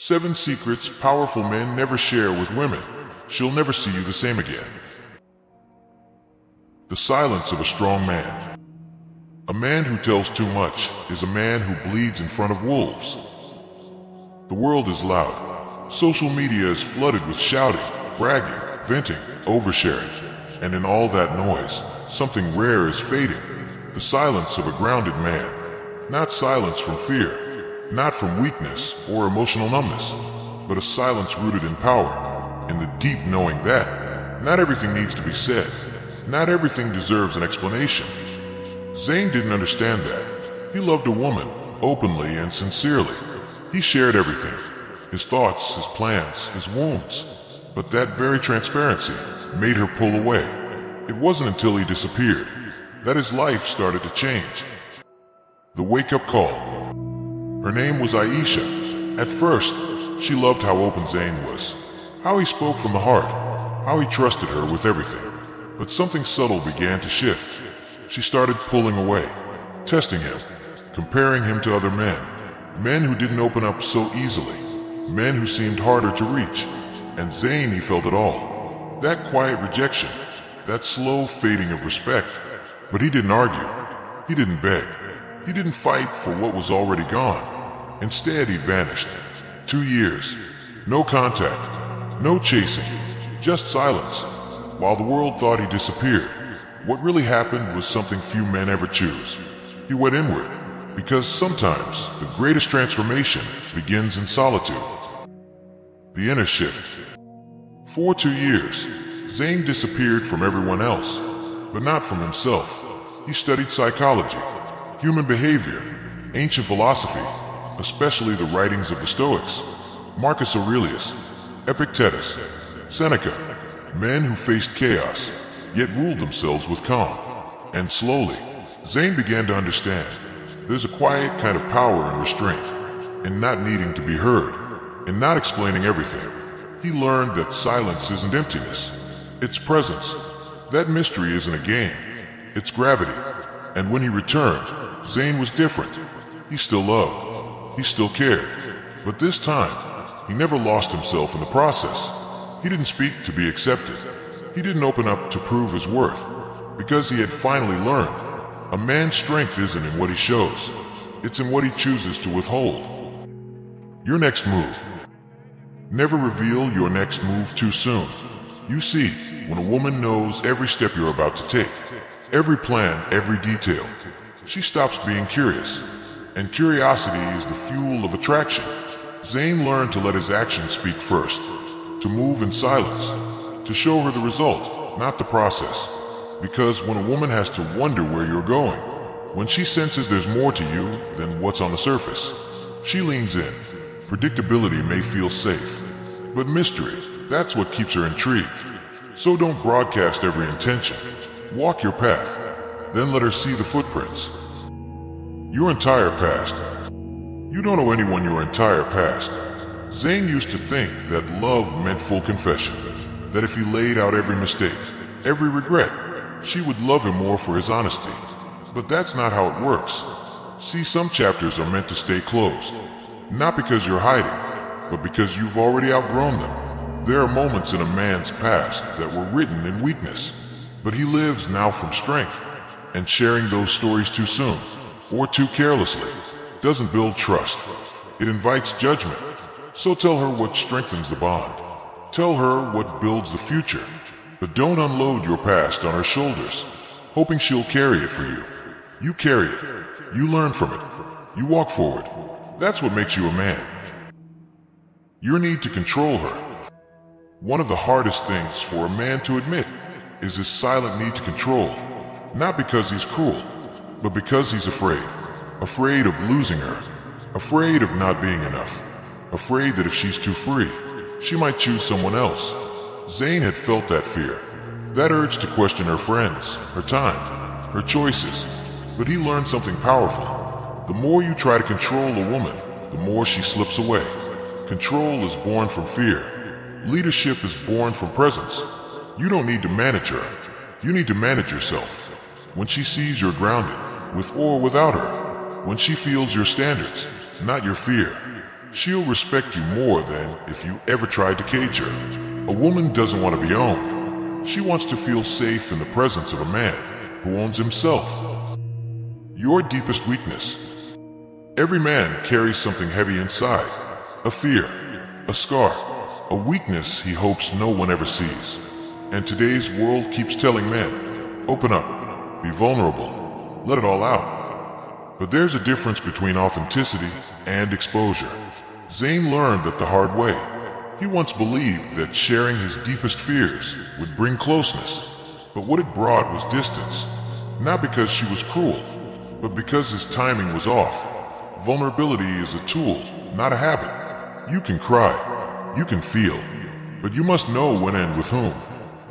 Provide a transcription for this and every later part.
7 secrets powerful men never share with women. She'll never see you the same again. The silence of a strong man. A man who tells too much is a man who bleeds in front of wolves. The world is loud. Social media is flooded with shouting, bragging, venting, oversharing. And in all that noise, something rare is fading. The silence of a grounded man. Not silence from fear. Not from weakness or emotional numbness, but a silence rooted in power, in the deep knowing that not everything needs to be said, not everything deserves an explanation. Zayn didn't understand that. He loved a woman, openly and sincerely. He shared everything, his thoughts, his plans, his wounds. But that very transparency made her pull away. It wasn't until he disappeared that his life started to change. The wake-up call. Her name was Aisha. At first, she loved how open Zayn was, how he spoke from the heart, how he trusted her with everything. But something subtle began to shift. She started pulling away, testing him, comparing him to other men, men who didn't open up so easily, men who seemed harder to reach. And Zayn, he felt it all. That quiet rejection, that slow fading of respect. But he didn't argue. He didn't beg. He didn't fight for what was already gone. Instead, he vanished. 2 years. No contact. No chasing. Just silence. While the world thought he disappeared, what really happened was something few men ever choose. He went inward, because sometimes the greatest transformation begins in solitude. The inner shift. For 2 years, Zayn disappeared from everyone else, but not from himself. He studied psychology, human behavior, ancient philosophy, especially the writings of the Stoics, Marcus Aurelius, Epictetus, Seneca, men who faced chaos, yet ruled themselves with calm. And slowly, Zayn began to understand there's a quiet kind of power and restraint, in not needing to be heard, in not explaining everything. He learned that silence isn't emptiness, it's presence. That mystery isn't a game, it's gravity. And when he returned, Zayn was different. He still loved, he still cared. But this time, he never lost himself in the process. He didn't speak to be accepted. He didn't open up to prove his worth, because he had finally learned a man's strength isn't in what he shows, it's in what he chooses to withhold. Your next move. Never reveal your next move too soon. You see, when a woman knows every step you're about to take, every plan, every detail, she stops being curious. And curiosity is the fuel of attraction. Zayn learned to let his actions speak first, to move in silence, to show her the result, not the process. Because when a woman has to wonder where you're going, when she senses there's more to you than what's on the surface, she leans in. Predictability may feel safe, but mystery, that's what keeps her intrigued. So don't broadcast every intention. Walk your path, then let her see the footprints. Your entire past. You don't owe anyone your entire past. Zayn used to think that love meant full confession, that if he laid out every mistake, every regret, she would love him more for his honesty. But that's not how it works. See, some chapters are meant to stay closed, not because you're hiding, but because you've already outgrown them. There are moments in a man's past that were written in weakness, but he lives now from strength, and sharing those stories too soon, or too carelessly, doesn't build trust. It invites judgment. So tell her what strengthens the bond. Tell her what builds the future. But don't unload your past on her shoulders, hoping she'll carry it for you. You carry it. You learn from it. You walk forward. That's what makes you a man. Your need to control her. One of the hardest things for a man to admit is his silent need to control. Not because he's cruel, but because he's afraid. Afraid of losing her. Afraid of not being enough. Afraid that if she's too free, she might choose someone else. Zayn had felt that fear, that urge to question her friends, her time, her choices. But he learned something powerful. The more you try to control a woman, the more she slips away. Control is born from fear. Leadership is born from presence. You don't need to manage her. You need to manage yourself. When she sees you're grounded, with or without her. When she feels your standards, not your fear. She'll respect you more than if you ever tried to cage her. A woman doesn't want to be owned. She wants to feel safe in the presence of a man who owns himself. Your deepest weakness. Every man carries something heavy inside. A fear, a scar, a weakness he hopes no one ever sees. And today's world keeps telling men, open up, be vulnerable, let it all out. But there's a difference between authenticity and exposure. Zayn learned that the hard way. He once believed that sharing his deepest fears would bring closeness, but what it brought was distance. Not because she was cruel, but because his timing was off. Vulnerability is a tool, not a habit. You can cry, you can feel, but you must know when and with whom.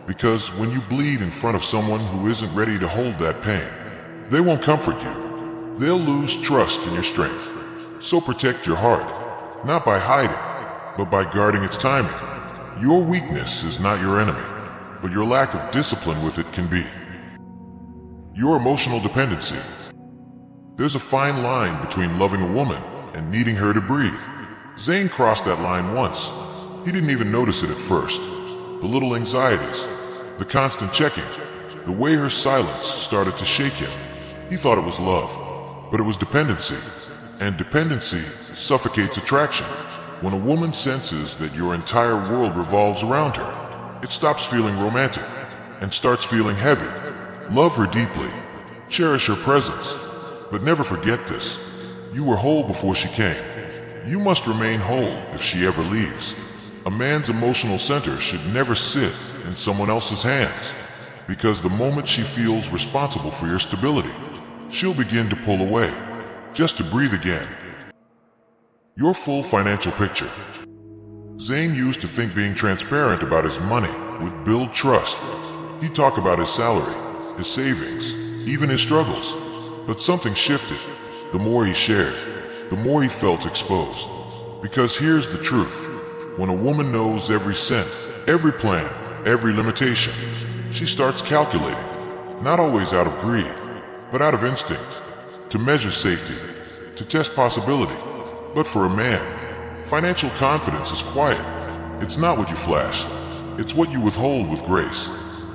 Because when you bleed in front of someone who isn't ready to hold that pain, they won't comfort you. They'll lose trust in your strength. So protect your heart, not by hiding, but by guarding its timing. Your weakness is not your enemy, but your lack of discipline with it can be. Your emotional dependency. There's a fine line between loving a woman and needing her to breathe. Zayn crossed that line once. He didn't even notice it at first. The little anxieties, the constant checking, the way her silence started to shake him. He thought it was love, but it was dependency. And dependency suffocates attraction. When a woman senses that your entire world revolves around her, it stops feeling romantic and starts feeling heavy. Love her deeply. Cherish her presence. But never forget this. You were whole before she came. You must remain whole if she ever leaves. A man's emotional center should never sit in someone else's hands, because the moment she feels responsible for your stability, she'll begin to pull away, just to breathe again. Your full financial picture. Zayn used to think being transparent about his money would build trust. He'd talk about his salary, his savings, even his struggles. But something shifted. The more he shared, the more he felt exposed. Because here's the truth. When a woman knows every cent, every plan, every limitation, she starts calculating, not always out of greed, but out of instinct, to measure safety, to test possibility. But for a man, financial confidence is quiet. It's not what you flash. It's what you withhold with grace.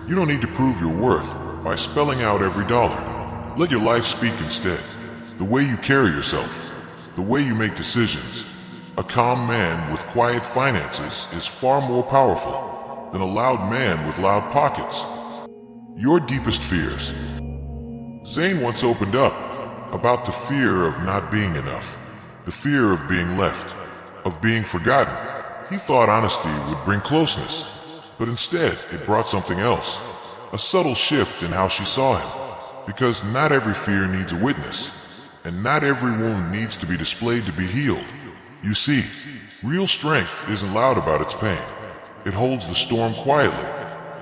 You don't need to prove your worth by spelling out every dollar. Let your life speak instead. The way you carry yourself, the way you make decisions. A calm man with quiet finances is far more powerful than a loud man with loud pockets. Your deepest fears. Zayn once opened up about the fear of not being enough, the fear of being left, of being forgotten. He thought honesty would bring closeness, but instead it brought something else, a subtle shift in how she saw him. Because not every fear needs a witness, and not every wound needs to be displayed to be healed. You see, real strength isn't loud about its pain. It holds the storm quietly,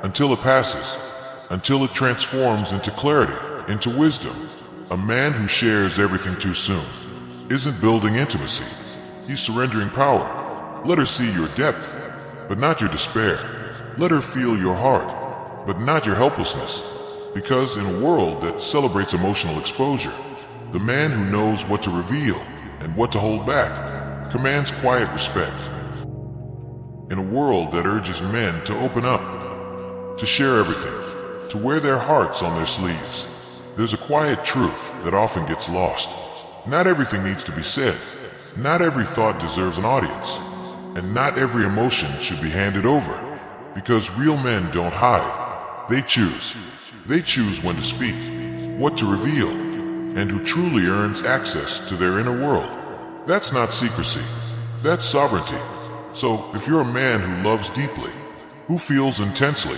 until it passes, until it transforms into clarity, into wisdom. A man who shares everything too soon isn't building intimacy. He's surrendering power. Let her see your depth, but not your despair. Let her feel your heart, but not your helplessness. Because in a world that celebrates emotional exposure, the man who knows what to reveal and what to hold back commands quiet respect. In a world that urges men to open up, to share everything, to wear their hearts on their sleeves, there's a quiet truth that often gets lost. Not everything needs to be said. Not every thought deserves an audience. And not every emotion should be handed over. Because real men don't hide. They choose. They choose when to speak, what to reveal, and who truly earns access to their inner world. That's not secrecy. That's sovereignty. So, if you're a man who loves deeply, who feels intensely,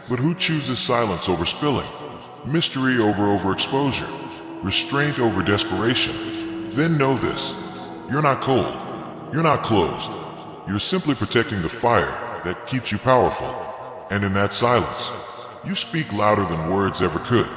but who chooses silence over spilling, mystery over overexposure, restraint over desperation, then know this. You're not cold. You're not closed. You're simply protecting the fire that keeps you powerful. And in that silence, you speak louder than words ever could.